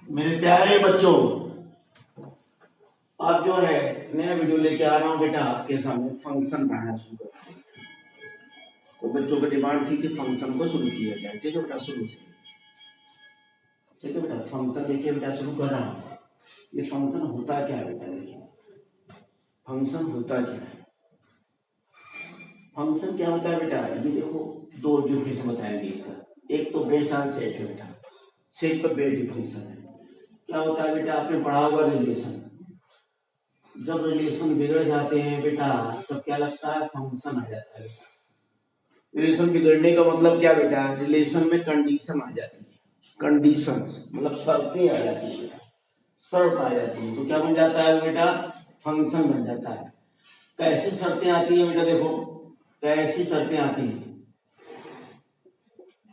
मेरे प्यारे बच्चों, आज जो है नया वीडियो लेके आ रहा हूँ बेटा आपके सामने फंक्शन पढ़ाना शुरू कर। तो बच्चों की डिमांड थी कि फंक्शन को शुरू किया जाए। ठीक है बेटा, शुरू से। ठीक है बेटा, फंक्शन देखिए बेटा शुरू कर रहा हूँ। ये फंक्शन होता क्या है बेटा? देखिए फंक्शन होता क्या है। फंक्शन क्या होता है बेटा? ये देखो, दो डिफिनेशन बताएंगे इसका। एक तो बेस्ड ऑन सेट है बेटा, सेट पर बेस्ड डिफिनेशन है। क्या होता है बेटा? आपने पढ़ा होगा रिलेशन। जब रिलेशन बिगड़ जाते हैं बेटा तब क्या लगता है? फंक्शन आ जाता है बेटा। रिलेशन बिगड़ने का मतलब क्या बेटा? रिलेशन में कंडीशन आ जाती है। कंडीशंस मतलब शर्तें आ जाती है बेटा, शर्त आ जाती है तो क्या बन जाता है बेटा? फंक्शन बन जाता है। कैसी शर्तें आती है बेटा? देखो कैसी शर्तें आती हैं,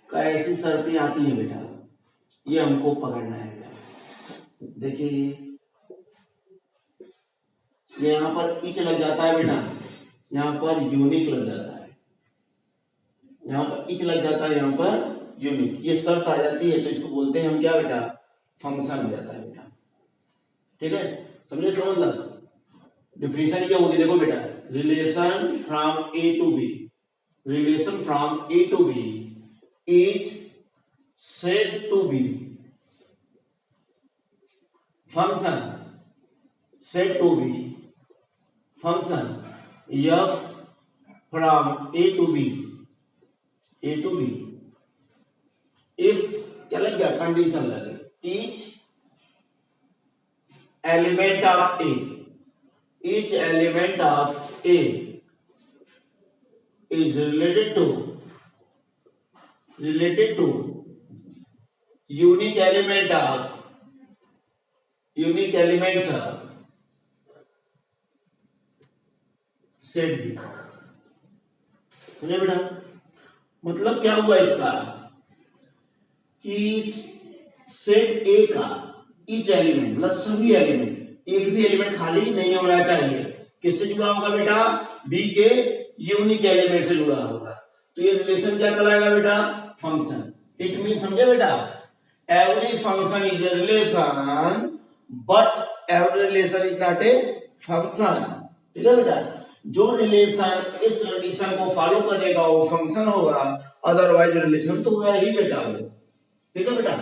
कैसी शर्तें आती हैं बेटा, ये हमको पकड़ना है बेटा। देखिए ये यहाँ पर इच लग जाता है बेटा, यहाँ पर यूनिक लग जाता है, यहाँ पर इच लग जाता है, यहाँ पर यूनिक, ये शर्त आ जाती है तो इसको बोलते हैं हम क्या बेटा? फंक्शन हो जाता है बेटा। ठीक है, समझे इसका मतलब? डिफिनेशन क्या होगी? देखो बेटा, relation from A to B, relation from A to B is said to be function, said to be function f from A to B, A to B if क्या लग गया? कंडीशन लगे। Each element of A, each element of A is related to unique element of, unique elements of set B। समझे बेटा? मतलब क्या हुआ इसका कि सेट ए का ईच एलिमेंट मतलब सभी एलिमेंट, एक भी एलिमेंट खाली नहीं होना चाहिए। किससे जुड़ा होगा बेटा? बी के यूनिक एलिमेंट से जुड़ा होगा। तो ये रिलेशन क्या कहलाएगा बेटा? फंक्शन। इट मीन, समझे बेटा, every function is a relation but every relation is not a function. ठीक है बेटा, जो रिलेशन इस कंडीशन को फॉलो करेगा वो फंक्शन होगा, अदरवाइज रिलेशन तो है ही बेटा वो। ठीक है बेटा,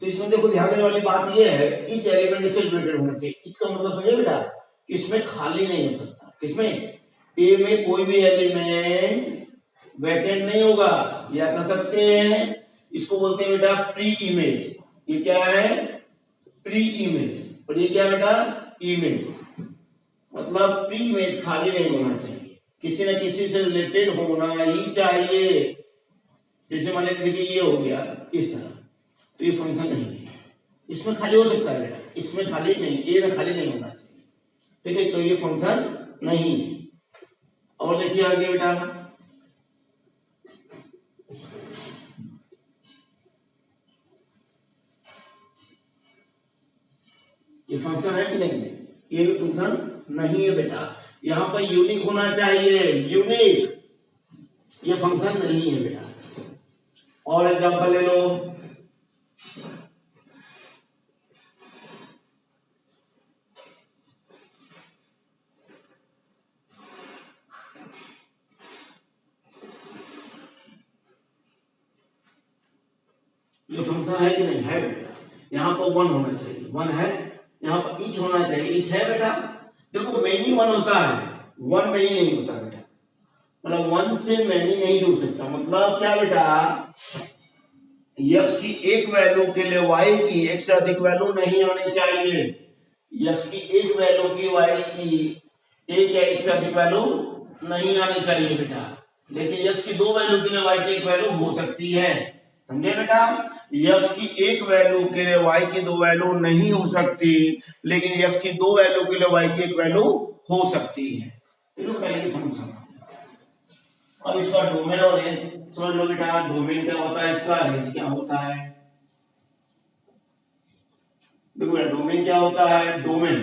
तो इसमें देखो ध्यान देने वाली बात ये है, ईच एलिमेंट से रिलेटेड होना चाहिए। इसका मतलब समझे बेटा, इसमें खाली नहीं हो सकता। किसमें? ए में कोई भी एलिमेंट वैकेंट नहीं होगा, या कह सकते हैं इसको बोलते हैं बेटा प्री इमेज। ये क्या है? Pre image. और ये क्या बेटा? इमेज। मतलब प्री इमेज खाली नहीं होना चाहिए, किसी न किसी से रिलेटेड होना ही चाहिए। जैसे मान लीजिए देखिए ये हो गया इस तरह, तो ये फंक्शन नहीं है। इसमें खाली हो सकता है बेटा, इसमें खाली नहीं, ए में खाली नहीं होना चाहिए। ठीक है, तो ये फंक्शन नहीं है। और देखिए आगे बेटा, ये फंक्शन है कि नहीं है? ये भी फंक्शन नहीं है बेटा। यहां पर यूनिक होना चाहिए, यूनिक, ये फंक्शन नहीं है बेटा। और एग्जांपल ले लो, ये फंक्शन है कि नहीं है बेटा? यहाँ पर वन होना चाहिए, वन है। यहाँ पर ईच होना चाहिए, ईच है बेटा। देखो मैनी वन होता है, वन मैनी नहीं होता बेटा। मतलब वन से मैनी नहीं जुड़ सकता। मतलब क्या बेटा? यक्स की एक वैल्यू के लिए वाई की एक से अधिक वैल्यू नहीं आनी चाहिए। यक्स की एक वैल्यू की वाई की एक या एक से अधिक वैल्यू नहीं आनी चाहिए बेटा। लेकिन यक्स की दो वैल्यू के लिए वाई की एक वैल्यू हो सकती है। समझे बेटा? यक्स की एक वैल्यू के लिए वाई की दो वैल्यू नहीं हो सकती, लेकिन यक्स की दो वैल्यू के लिए वाई की एक वैल्यू हो सकती है। फंक्शन। अब इसका डोमेन और रेंज समझ लो बेटा। डोमेन क्या होता है इसका, रेंज क्या होता है? देखो बेटा, डोमेन क्या होता है? डोमेन,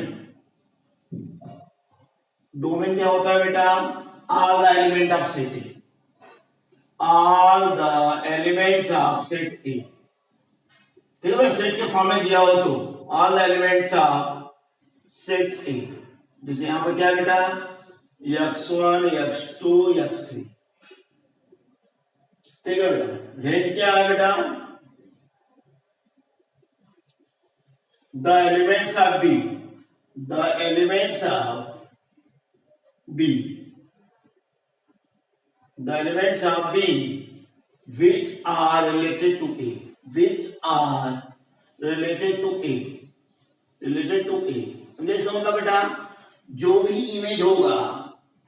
डोमेन क्या होता है बेटा? All the element of set A, all the elements of set ए। ठीक है, सेट के फॉर्म में दिया हो तो ऑल एलिमेंट्स ऑफ सेट ए। जैसे यहां पर क्या बेटा, x1 x2 x3, ठीक है बेटा। रेंज क्या है बेटा, the elements of B, the elements of B, the elements of B which are related to A, which are related to A, related to A। समझे इसका मतलब बेटा, जो भी इमेज होगा,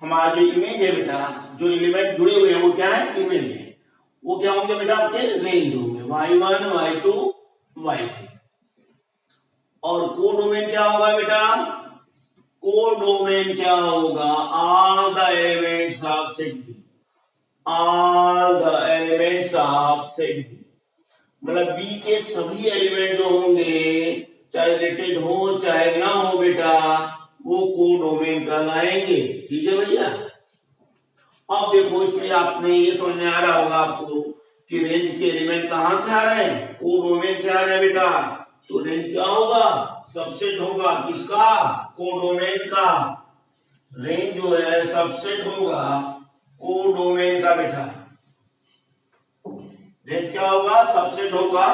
हमारा जो इमेज है बेटा, जो एलिमेंट जुड़े हुए हैं वो क्या है, इमेज है, वो क्या होंगे बेटा, आपके रेंज होंगे y1 y2 y3। और कोडोमेन क्या होगा बेटा, कोडोमेन क्या होगा, all the elements of set B, all the elements of set B, मतलब बी के सभी एलिमेंट जो होंगे, चाहे रिलेटेड हो चाहे ना हो बेटा, वो कोडोमेन कहलाएंगे। ठीक है भैया। अब देखो इसमें आपने ये समझ में आ रहा होगा आपको कि रेंज के एलिमेंट कहां से आ रहे हैं, कोडोमेन से आ रहे हैं बेटा। तो रेंज क्या होगा, सबसेट होगा किसका, कोडोमेन का। रेंज जो है सबसेट होगा कोडोमेन का बेटा। रेंज क्या होगा, सबसेट होगा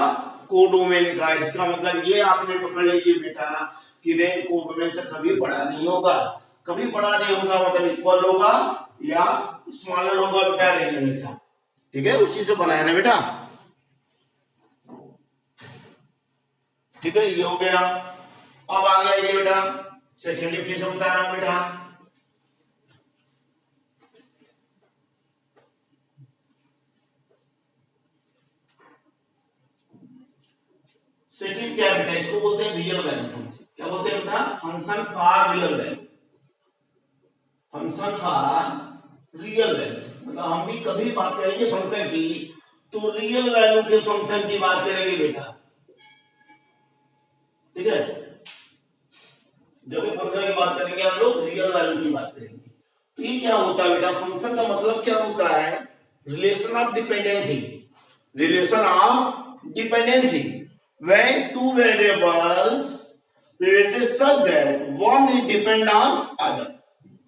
कोडोमेन का। इसका मतलब ये आपने पकड़ लीजिए बेटा कि रेंज कोडोमेन से कभी बड़ा नहीं होगा, कभी बड़ा नहीं होगा, मतलब इक्वल होगा या स्मॉलर होगा बेटा रेंज हमेशा। ठीक है, उसी से बनाया ना बेटा। ठीक है, ये हो गया। अब आ गया ये बेटा सेकेंड डिफिनेशन बता रहा हूं बेटा। सेकंड क्या बेटा, इसको बोलते हैं रियल वैल्यू फंक्शन। क्या बोलते हैं बेटा, function for real value, function for real value. मतलब हम भी कभी बात करेंगे फंक्शन की तो रियल वैल्यू के फंक्शन की बात करेंगे बेटा। ठीक है, जब भी फंक्शन की बात करेंगे हम लोग रियल वैल्यू की बात करेंगे। तो ये क्या होता है बेटा, फंक्शन का मतलब क्या होता है, relation of dependency, relation of dependency when two variables related such that one is depend on other।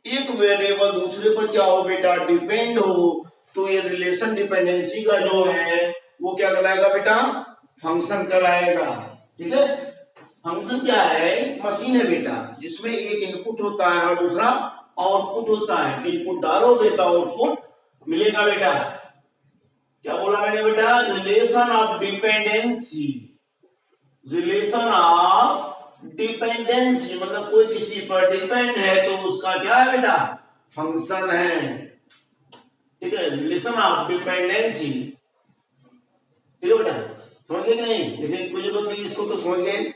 एक वेरिएबल दूसरे पर क्या हो बेटा, डिपेंड हो, तो ये रिलेशन डिपेंडेंसी का जो है वो क्या कहलाएगा बेटा, फंक्शन कहलाएगा। ठीक है, फंक्शन क्या है, मशीन है बेटा जिसमें एक इनपुट होता है और दूसरा आउटपुट होता है। इनपुट डालोगे तो आउटपुट मिलेगा बेटा। क्या बोला मैंने बेटा, relation of dependency, relation of dependency मतलब कोई किसी पर डिपेंड है तो उसका क्या है बेटा, फंक्शन है। ठीक है, रिलेशन ऑफ डिपेंडेंसी। ठीक है बेटा, समझ गए कि नहीं, लेकिन कोई जरूरत नहीं, इसको तो समझ गए।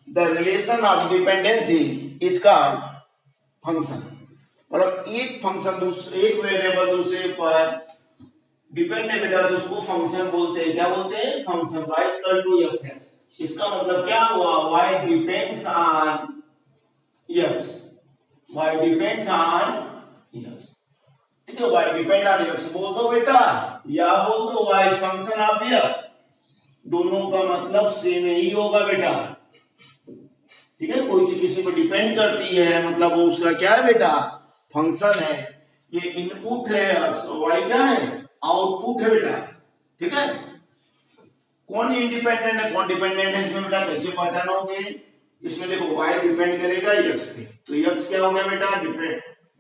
The relation of dependency is called function. मतलब एक फंक्शन दूसरे, एक वेरिएबल दूसरे पर डिपेंड है बेटा तो उसको फंक्शन बोलते हैं। क्या बोलते हैं, function. y equal to f। इसका मतलब क्या हुआ, y depends on x, y depends on x। ठीक है, y डिपेंड ऑन x बोल दो बेटा या बोल दो y फंक्शन ऑफ x, दोनों का मतलब सेम ही होगा बेटा। ठीक है, कोई चीज किसी पर डिपेंड करती है मतलब वो उसका क्या है बेटा, फंक्शन है। ये इनपुट है और y क्या है, आउटपुट है बेटा। ठीक है, कौन इंडिपेंडेंट है कौन डिपेंडेंट है इसमें बेटा कैसे पहचानोगे, इसमें देखो y डिपेंड करेगा x पे, तो x क्या हो गया बेटा,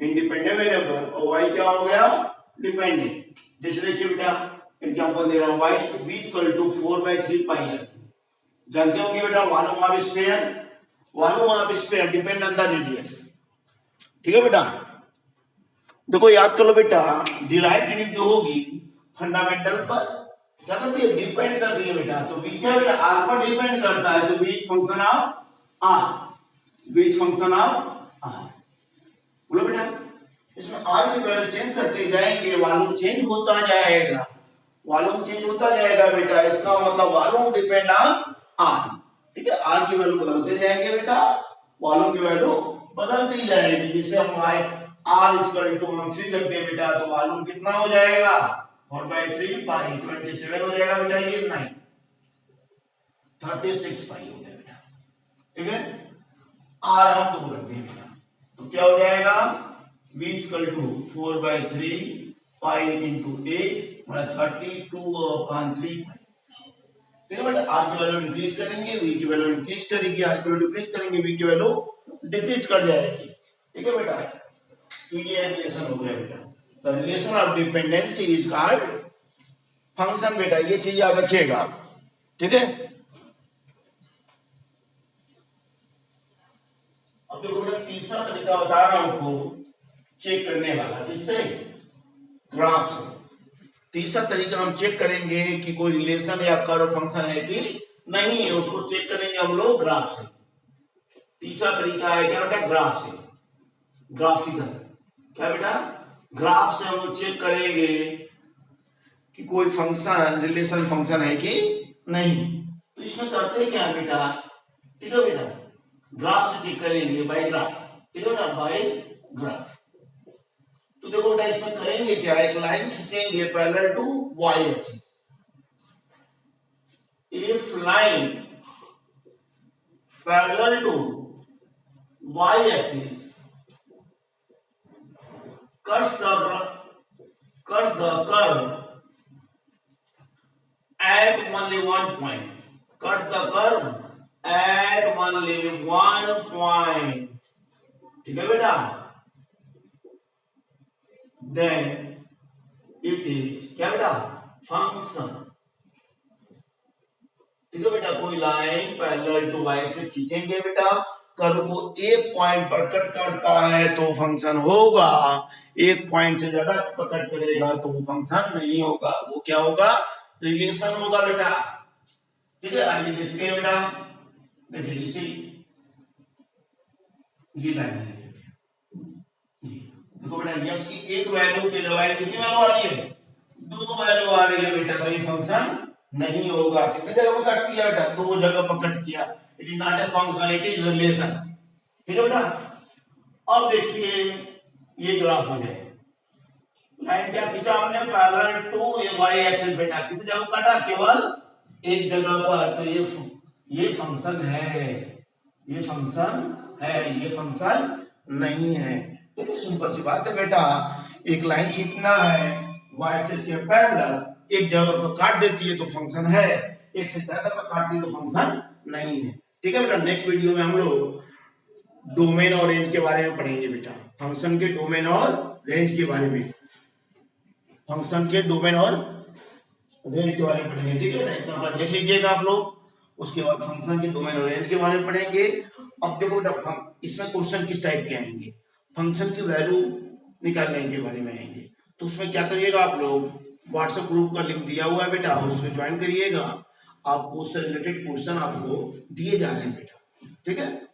इंडिपेंडेंट वेरिएबल, और y क्या हो गया, डिपेंडेंट। जैसे देखिए बेटा एग्जांपल दे रहा हूं, y equal to 4/3 pi r। जानते होंगे बेटा volume of sphere, volume of sphere depend on the radius. ठीक है बेटा, देखो याद कर लो बेटा, डिराइव्ड जो होगी फंडामेंटल पर क्या करती है, डिपेंड करती है बेटा। तो b क्या बेटा, r पर डिपेंड करता है, तो b function of r, b function of r। बोलो बेटा, इसमें r की वैल्यू चेंज करते जाएंगे, वॉल्यूम चेंज होता जाएगा, वॉल्यूम चेंज होता जाएगा बेटा। इसका मतलब वॉल्यूम डिपेंड ऑन r। ठीक है, r की वैल्यू बदलते जाएंगे बेटा, वॉल्यूम की वैल्यू बदलती जाएगी। जिससे हम r इक्वल टू 3 रख दे बेटा, तो वॉल्यूम कितना हो जाएगा, 4/3 पाई 27 हो जाएगा बेटा, ये 9 36 पाई हो गया बेटा। ठीक ठीक है, आर हम तो रख देंगे, तो क्या हो जाएगा v equal to 4/3 pi into a मतलब 32/3। ठीक है बेटा, आर की वैल्यू इंक्रीज करेंगे, v की वैल्यू इंक्रीज करेगी, आर की वैल्यू डिक्रीज करेंगे, v की वैल्यू डिक्रीज कर जाएगी। ठीक है बेटा, तो ये रिलेशन हो गया बेटा। The relation of dependency is called function बेटा, ये चीज याद रखिएगा। ठीक है, अब देखो बेटा तीसरा तरीका बता रहा हूं आपको चेक करने वाला, किससे? ग्राफ से। तीसरा तरीका हम चेक करेंगे कि कोई रिलेशन या कर्व फंक्शन है कि नहीं है, उसको चेक करेंगे हम लोग ग्राफ से। तीसरा तरीका है क्या बेटा? ग्राफ से, ग्राफिकल। क्या बेटा? ग्राफ से हम लोग चेक करेंगे कि कोई फंक्शन रिलेशन फंक्शन है कि नहीं। तो इसमें करते क्या बेटा? ठीक है बेटा, ग्राफ से चेक करेंगे बाय ग्राफ। ठीक है बेटा, बाय ग्राफ। तो देखो बेटा इसमें करेंगे क्या, एक लाइन खींचेंगे parallel to y axis. If line parallel to y axis cuts the curve at only one point, cut the curve at only one point। ठीक है बेटा, then it is क्या बेटा? फंक्शन। ठीक है बेटा, कोई line parallel to y axis खींचेंगे बेटा, कर्व को एक पॉइंट पर कट करता है तो फंक्शन होगा, एक पॉइंट से ज्यादा पर कट करेगा तो वो फंक्शन नहीं होगा। वो क्या होगा? रिलेशन होगा बेटा। ठीक है, आगे देखते हैं बेटा। देखिए जैसे ये लाइन है, देखो बेटा x की एक वैल्यू के लिए कितनी वैल्यू आ रही है? 2 वैल्यू आ रही है बेटा, तो ये फंक्शन नहीं होगा। कितने जगह पर कट किया बेटा? 2 जगह पर कट किया। It is not a function, it is relation. ठीक है बेटा, अब देखिए ये ग्राफ हो जाए, लाइन क्या खींचा हमने? पैरेलल टू y एक्सिस बेटा, कितनी जगह काटा? केवल एक जगह पर। तो ये फंक्शन है, ये फंक्शन है, ये फंक्शन नहीं है। देखिए सिंपल सी बात है बेटा, एक लाइन खींचना है y एक्सिस के पैरेलल, एक जगह को काट देती है तो फंक्शन है, एक से ज्यादा पर काटती है तो फंक्शन नहीं है। ठीक है बेटा, नेक्स्ट वीडियो में हम लोग डोमेन और रेंज के बारे में पढ़ेंगे बेटा, फंक्शन के डोमेन और रेंज के बारे में, फंक्शन के डोमेन और रेंज के बारे में पढ़ेंगे। ठीक है बेटा, इतना बात देख लीजिएगा आप लोग। उसके बाद फंक्शन के डोमेन और रेंज के बारे में पढ़ेंगे। अब देखो बेटा इसमें क्वेश्चन किस टाइप के आएंगे, फंक्शन की वैल्यू निकालने के बारे में आएंगे। तो उसमें क्या करिएगा आप लोग, व्हाट्सएप ग्रुप का लिंक दिया हुआ है बेटा, उसमें ज्वाइन करिएगा। आपको उससे रिलेटेड क्वेश्चन आपको दिए जा रहे हैं बेटा। ठीक है।